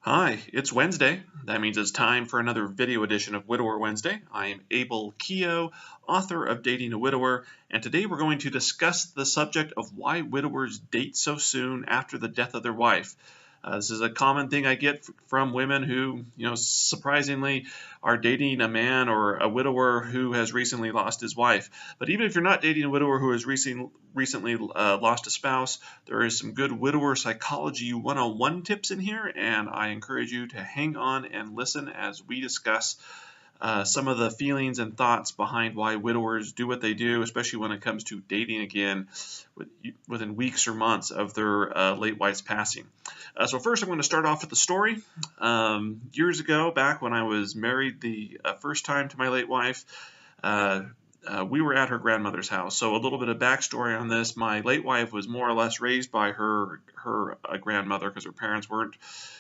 Hi, it's Wednesday. That means it's time for another video edition of Widower Wednesday. I am Abel Keogh, author of Dating a Widower, and today we're going to discuss the subject of why widowers date so soon after the death of their wife. This is a common thing I get from women who, surprisingly are dating a man or a widower who has recently lost his wife. But even if you're not dating a widower who has recently lost a spouse, there is some good widower psychology 101 tips in here, and I encourage you to hang on and listen as we discuss some of the feelings and thoughts behind why widowers do what they do, especially when it comes to dating again within weeks or months of their late wife's passing. So first I'm going to start off with the story. Years ago, back when I was married the first time to my late wife, we were at her grandmother's house. So a little bit of backstory on this. My late wife was more or less raised by her grandmother because her parents weren't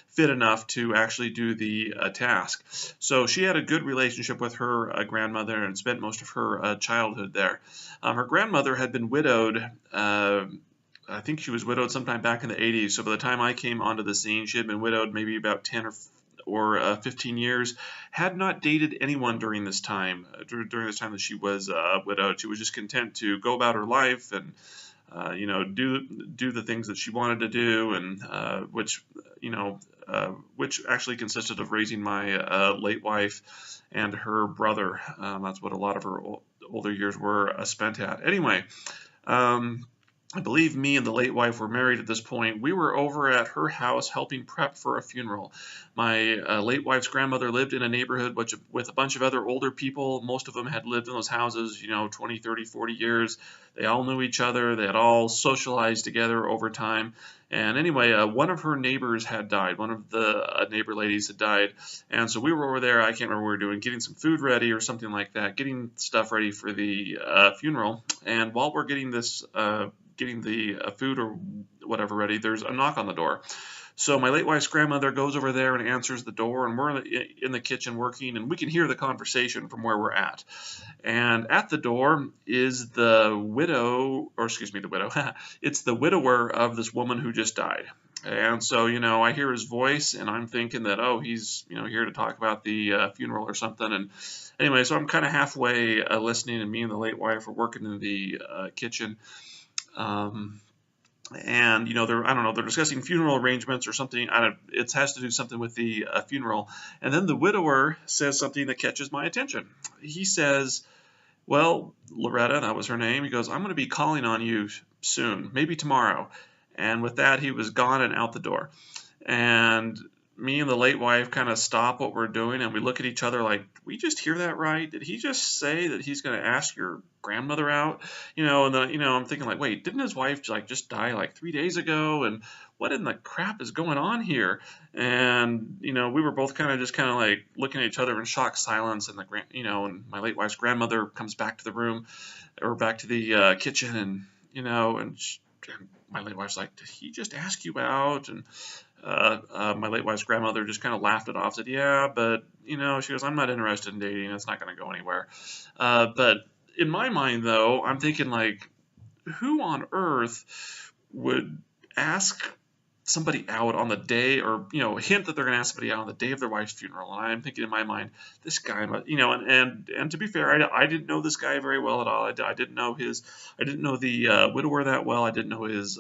fit enough to actually do the task. So she had a good relationship with her grandmother and spent most of her childhood there. Her grandmother had been widowed. I think she was widowed sometime back in the 80s. So by the time I came onto the scene, she had been widowed maybe about 10 or 15 years, had not dated anyone during this time, during this time that she was widowed. She was just content to go about her life and do the things that she wanted to do, and which actually consisted of raising my late wife and her brother. That's what a lot of her older years were spent at. Anyway, I believe me and the late wife were married at this point. We were over at her house helping prep for a funeral. My late wife's grandmother lived in a neighborhood with a bunch of other older people. Most of them had lived in those houses, 20, 30, 40 years. They all knew each other. They had all socialized together over time. And anyway, one of her neighbors had died. One of the neighbor ladies had died. And so we were over there. I can't remember what we were doing, getting some food ready or something like that, getting stuff ready for the funeral. And while we're getting the food or whatever ready, there's a knock on the door. So my late wife's grandmother goes over there and answers the door, and we're in the kitchen working, and we can hear the conversation from where we're at. And at the door is the widow, or excuse me, the widow. It's the widower of this woman who just died. And so, I hear his voice, and I'm thinking that, oh, he's, here to talk about the funeral or something. And anyway, so I'm kind of halfway listening, and me and the late wife are working in the kitchen. And I don't know, they're discussing funeral arrangements or something. It has to do something with the funeral. And then the widower says something that catches my attention. He says, well, Loretta, that was her name. He goes, I'm going to be calling on you soon, maybe tomorrow. And with that, he was gone and out the door. And me and the late wife kind of stop what we're doing, and we look at each other like, did we just hear that right? Did he just say that he's going to ask your grandmother out? And then, I'm thinking like, wait, didn't his wife just die like 3 days ago? And what in the crap is going on here? And, we were both kind of like looking at each other in shocked silence, and and my late wife's grandmother comes back to the room or back to the kitchen, and, and my late wife's like, did he just ask you out? And my late wife's grandmother just kind of laughed it off, said, yeah, but, she goes, I'm not interested in dating. It's not going to go anywhere. But in my mind, though, I'm thinking like, who on earth would ask somebody out on the day, or hint that they're going to ask somebody out on the day of their wife's funeral? And I'm thinking in my mind, this guy, and to be fair, I didn't know this guy very well at all. I didn't know the widower that well. I didn't know his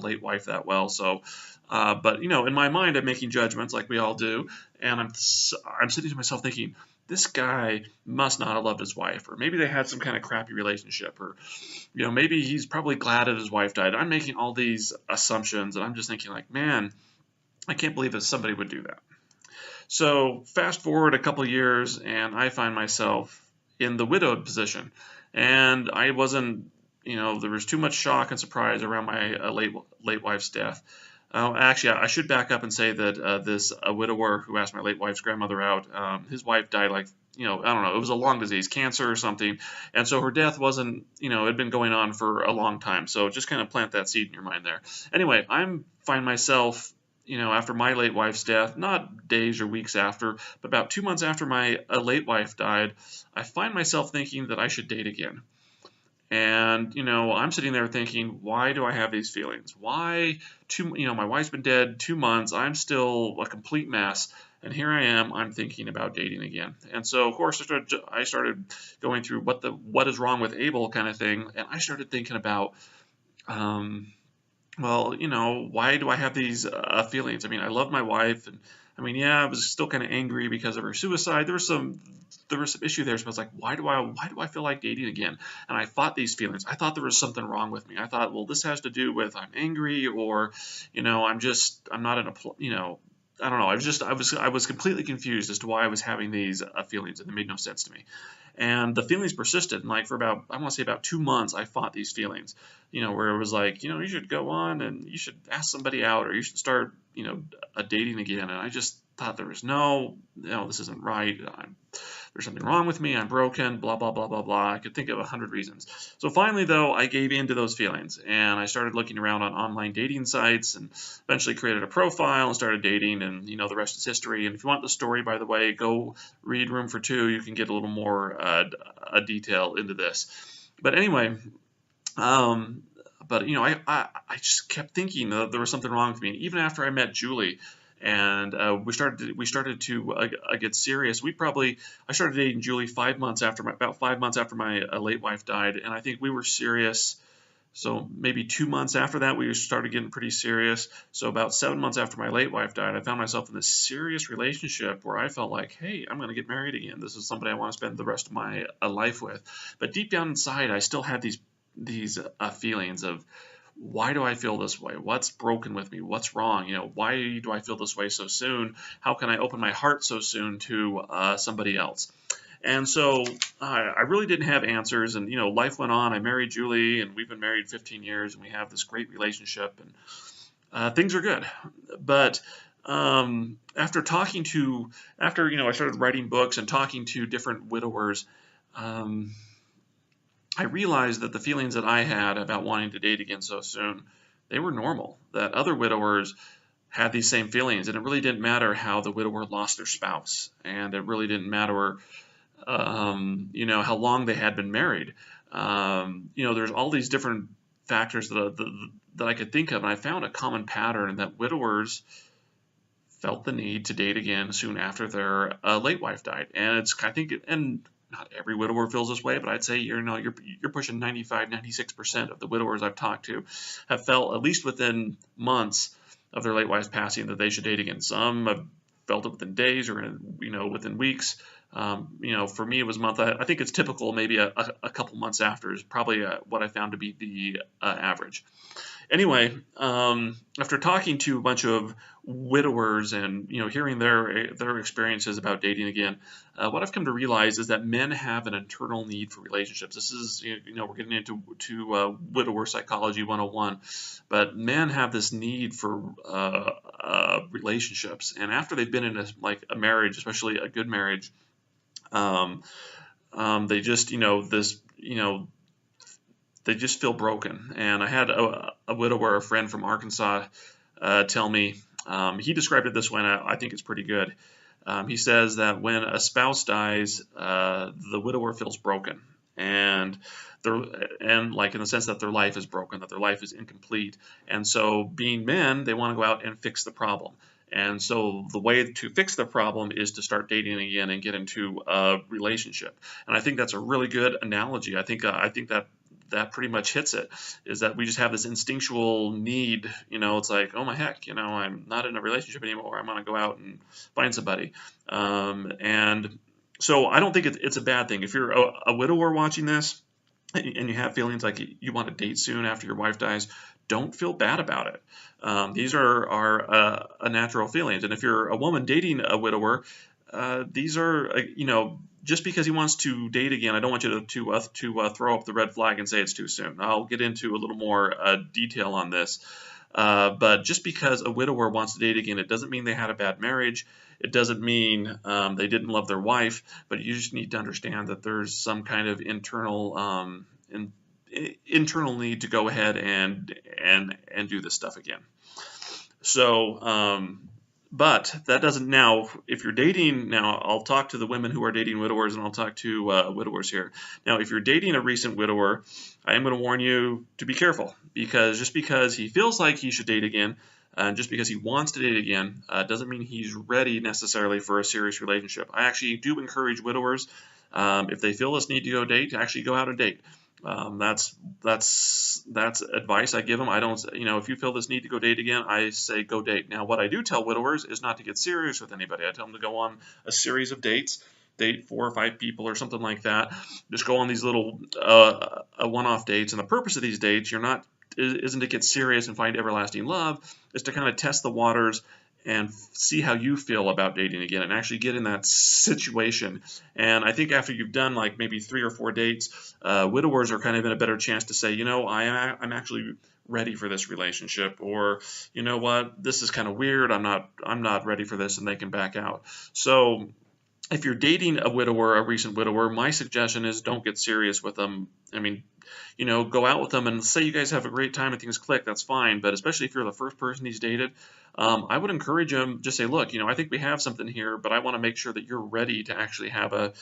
late wife that well. So, but in my mind, I'm making judgments like we all do, and I'm sitting to myself thinking, this guy must not have loved his wife, or maybe they had some kind of crappy relationship, or maybe he's probably glad that his wife died. I'm making all these assumptions, and I'm just thinking like, man, I can't believe that somebody would do that. So fast forward a couple years, and I find myself in the widowed position, and I wasn't, there was too much shock and surprise around my late wife's death. Actually, I should back up and say that this widower who asked my late wife's grandmother out, his wife died like, I don't know, it was a lung disease, cancer or something. And so her death wasn't, it had been going on for a long time. So just kind of plant that seed in your mind there. Anyway, find myself, after my late wife's death, not days or weeks after, but about 2 months after my late wife died, I find myself thinking that I should date again. And, I'm sitting there thinking, why do I have these feelings? Why my wife's been dead 2 months. I'm still a complete mess. And here I am, I'm thinking about dating again. And so, of course, I started going through what is wrong with Abel kind of thing. And I started thinking about, um, well, why do I have these feelings? I mean, I love my wife, and I mean, yeah, I was still kind of angry because of her suicide. There was some issue there. So I was like, why do I feel like dating again? And I fought these feelings. I thought there was something wrong with me. I thought, well, this has to do with I'm angry, or I'm not in a I don't know. I was completely confused as to why I was having these feelings, and it made no sense to me. And the feelings persisted. And like for about, I want to say about 2 months, I fought these feelings. Where it was like, you should go on and you should ask somebody out, or you should start, a dating again. And I just thought there was no, this isn't right. There's something wrong with me. I'm broken. Blah blah blah blah blah. I could think of 100 reasons. So finally, though, I gave in to those feelings, and I started looking around on online dating sites, and eventually created a profile and started dating. And the rest is history. And if you want the story, by the way, go read Room for Two. You can get a little more detail into this. But anyway. But I just kept thinking that there was something wrong with me. And even after I met Julie, and we started to get serious. I started dating Julie about 5 months after my late wife died, and I think we were serious. So maybe 2 months after that, we started getting pretty serious. So about 7 months after my late wife died, I found myself in this serious relationship where I felt like, hey, I'm going to get married again. This is somebody I want to spend the rest of my life with. But deep down inside, I still had these feelings of, why do I feel this way? What's broken with me? What's wrong? Why do I feel this way so soon? How can I open my heart so soon to somebody else? And so I really didn't have answers, and life went on. I married Julie, and we've been married 15 years, and we have this great relationship, and things are good. But after I started writing books and talking to different widowers, um, I realized that the feelings that I had about wanting to date again so soon, they were normal. That other widowers had these same feelings, and it really didn't matter how the widower lost their spouse, and it really didn't matter, how long they had been married. There's all these different factors that I could think of, and I found a common pattern that widowers felt the need to date again soon after their late wife died, and I think, and not every widower feels this way, but I'd say you're pushing 95, 96% of the widowers I've talked to have felt, at least within months of their late wife's passing, that they should date again. Some have felt it within days, or within weeks. For me, it was a month. I think it's typical. Maybe a couple months after is probably what I found to be the average. Anyway, after talking to a bunch of widowers and hearing their experiences about dating again, what I've come to realize is that men have an internal need for relationships. This is we're getting into widower psychology 101, but men have this need for relationships, and after they've been in a marriage, especially a good marriage, they just they just feel broken. And I had a widower, a friend from Arkansas, tell me, he described it this way, and I think it's pretty good. He says that when a spouse dies, the widower feels broken, and like in the sense that their life is broken, that their life is incomplete. And so, being men, they want to go out and fix the problem. And so the way to fix the problem is to start dating again and get into a relationship. And I think that's a really good analogy. I think that pretty much hits it, is that we just have this instinctual need. It's like, oh my heck, I'm not in a relationship anymore. I'm going to go out and find somebody. And so I don't think it's a bad thing. If you're a widower watching this and you have feelings like you want to date soon after your wife dies, don't feel bad about it. These are natural feelings. And if you're a woman dating a widower, these are, just because he wants to date again, I don't want you to throw up the red flag and say it's too soon. I'll get into a little more detail on this. But just because a widower wants to date again, it doesn't mean they had a bad marriage. It doesn't mean they didn't love their wife. But you just need to understand that there's some kind of internal need to go ahead and do this stuff again. So, But that doesn't now, if you're dating, now I'll talk to the women who are dating widowers and I'll talk to widowers here. Now, if you're dating a recent widower, I am going to warn you to be careful, because just because he feels like he should date again, and just because he wants to date again, doesn't mean he's ready necessarily for a serious relationship. I actually do encourage widowers, if they feel this need to go date, to actually go out and date. That's advice I give them. I don't, if you feel this need to go date again, I say go date. Now, what I do tell widowers is not to get serious with anybody. I tell them to go on a series of dates, date 4 or 5 people or something like that. Just go on these little one-off dates. And the purpose of these dates, isn't to get serious and find everlasting love. Is to kind of test the waters and see how you feel about dating again, and actually get in that situation. And I think after you've done like maybe 3 or 4 dates, widowers are kind of in a better chance to say, I'm actually ready for this relationship, or you know what, this is kind of weird. I'm not ready for this, and they can back out. So if you're dating a recent widower, my suggestion is don't get serious with them. I mean, go out with them and say you guys have a great time and things click, that's fine. But especially if you're the first person he's dated, I would encourage him, just say, look, I think we have something here, but I want to make sure that you're ready to actually have a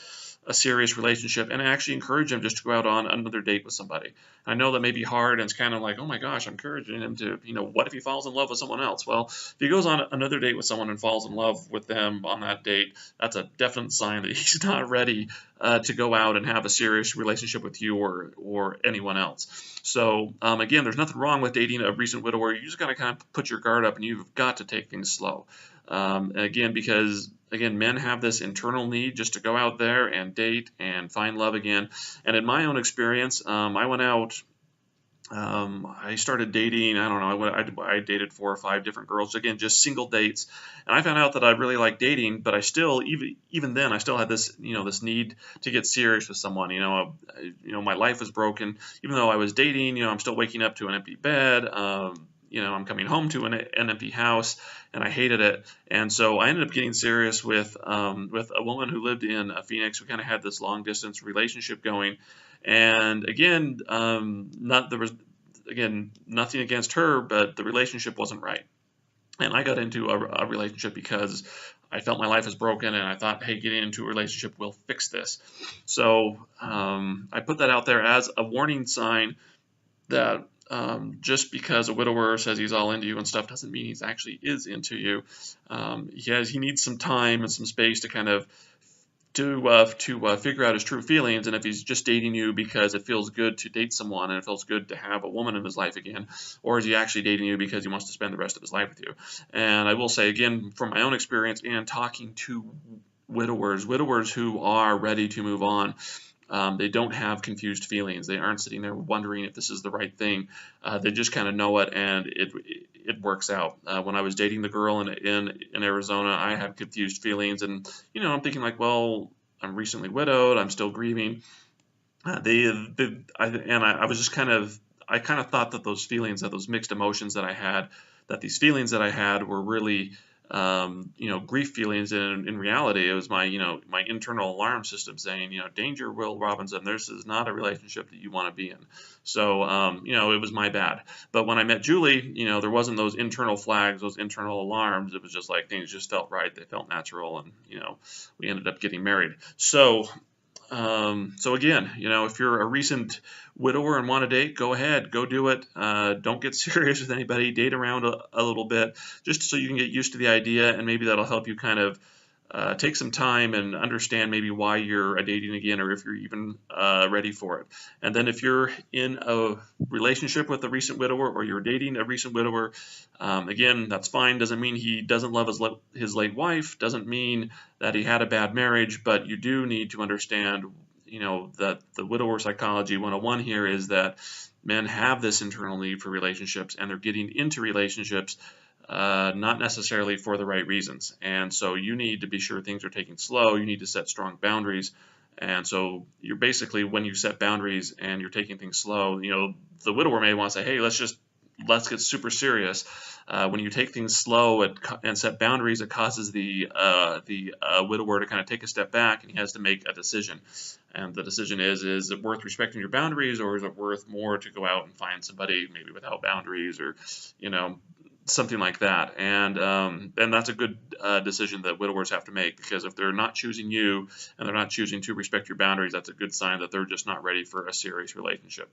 serious relationship, and actually encourage him just to go out on another date with somebody. I know that may be hard, and it's kind of like, oh my gosh, I'm encouraging him to, what if he falls in love with someone else? Well, if he goes on another date with someone and falls in love with them on that date, that's a definite sign that he's not ready to go out and have a serious relationship with you or anyone else. So again, there's nothing wrong with dating a recent widower. You just got to kind of put your guard up, and you've got to take things slow. Because men have this internal need just to go out there and date and find love again. And in my own experience, I went out. I started dating. I don't know. I dated 4 or 5 different girls. Again, just single dates, and I found out that I really liked dating. But I still, even then, I still had this, this need to get serious with someone. My life was broken. Even though I was dating, I'm still waking up to an empty bed. I'm coming home to an empty house, and I hated it. And so I ended up getting serious with a woman who lived in Phoenix. We kind of had this long distance relationship going. And again, there was nothing against her, but the relationship wasn't right. And I got into a relationship because I felt my life was broken, and I thought, hey, getting into a relationship will fix this. So I put that out there as a warning sign that just because a widower says he's all into you and stuff doesn't mean he's actually is into you. He needs some time and some space to kind of to figure out his true feelings, and if he's just dating you because it feels good to date someone and it feels good to have a woman in his life again, or is he actually dating you because he wants to spend the rest of his life with you? And I will say again, from my own experience and talking to widowers who are ready to move on, they don't have confused feelings. They aren't sitting there wondering if this is the right thing. They just kind of know it, and it works out. When I was dating the girl in Arizona, I had confused feelings, and I'm thinking like, well, I'm recently widowed. I'm still grieving. I was just I kind of thought that those feelings, that those mixed emotions that I had, that these feelings that I had were really grief feelings. And in reality, it was my internal alarm system saying, danger, Will Robinson, this is not a relationship that you want to be in. So, it was my bad. But when I met Julie, there wasn't those internal flags, those internal alarms. It was just like things just felt right. They felt natural. And, we ended up getting married. So again, if you're a recent widower and want to date, go ahead, go do it. Don't get serious with anybody. Date around a little bit, just so you can get used to the idea, and maybe that'll help you kind of take some time and understand maybe why you're dating again, or if you're even ready for it. And then if you're in a relationship with a recent widower, or you're dating a recent widower, again, that's fine. Doesn't mean he doesn't love his late wife. Doesn't mean that he had a bad marriage. But you do need to understand, that the widower psychology 101 here is that men have this internal need for relationships, and they're getting into relationships not necessarily for the right reasons. And so you need to be sure things are taking slow. You need to set strong boundaries. And so you're basically, when you set boundaries and you're taking things slow, the widower may want to say, hey, let's get super serious. When you take things slow and set boundaries, it causes the widower to kind of take a step back, and he has to make a decision. And the decision is it worth respecting your boundaries, or is it worth more to go out and find somebody maybe without boundaries, or, something like that. And that's a good decision that widowers have to make, because if they're not choosing you and they're not choosing to respect your boundaries, that's a good sign that they're just not ready for a serious relationship.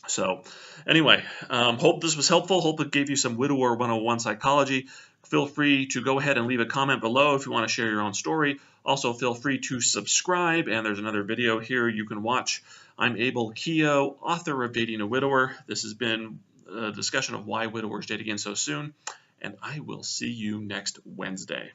So anyway, hope this was helpful. Hope it gave you some widower 101 psychology. Feel free to go ahead and leave a comment below if you want to share your own story. Also, feel free to subscribe, and there's another video here you can watch. I'm Abel Keogh, author of Dating a Widower. This has been a discussion of why widowers date again so soon, and I will see you next Wednesday.